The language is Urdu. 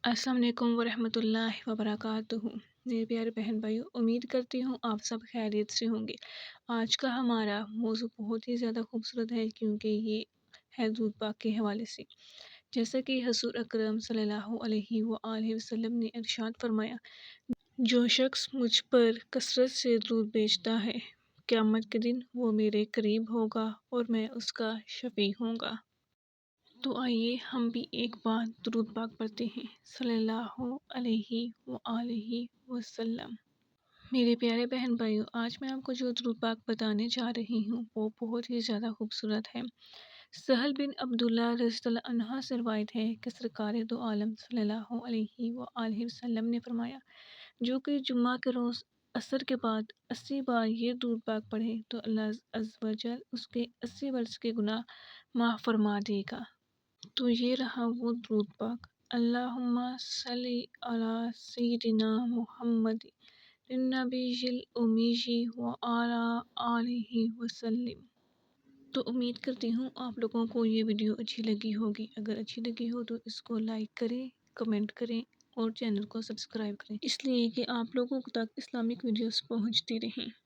السلام علیکم ورحمۃ اللہ وبرکاتہ۔ میرے پیارے بہن بھائیوں، امید کرتی ہوں آپ سب خیریت سے ہوں گے۔ آج کا ہمارا موضوع بہت ہی زیادہ خوبصورت ہے کیونکہ یہ ہے درود پاک کے حوالے سے۔ جیسا کہ حضور اکرم صلی اللہ علیہ وآلہ وسلم نے ارشاد فرمایا، جو شخص مجھ پر کثرت سے درود بھیجتا ہے، قیامت کے دن وہ میرے قریب ہوگا اور میں اس کا شفیع ہوں گا۔ تو آئیے ہم بھی ایک بار درود پاک پڑھتے ہیں، صلی اللہ علیہ وآلہ وسلم۔ میرے پیارے بہن بھائیوں، آج میں آپ کو جو درود پاک بتانے جا رہی ہوں وہ بہت ہی زیادہ خوبصورت ہے۔ سہل بن عبداللہ رضی اللہ عنہ سے روایت ہے کہ سرکار دو عالم صلی اللہ علیہ وآلہ وسلم نے فرمایا، جو کہ جمعہ کے روز عصر کے بعد 80 بار یہ درود پاک پڑھے تو اللہ عز و جل اس کے 80 برس کے گناہ معاف فرما دے گا۔ تو یہ رہا وہ درود پاک، اللہم صلی علی سیدنا محمد النبی الامی وعلی آلہ وسلم۔ تو امید کرتی ہوں آپ لوگوں کو یہ ویڈیو اچھی لگی ہوگی۔ اگر اچھی لگی ہو تو اس کو لائک کریں، کمنٹ کریں اور چینل کو سبسکرائب کریں، اس لیے کہ آپ لوگوں تک اسلامک ویڈیوز پہنچتی رہیں۔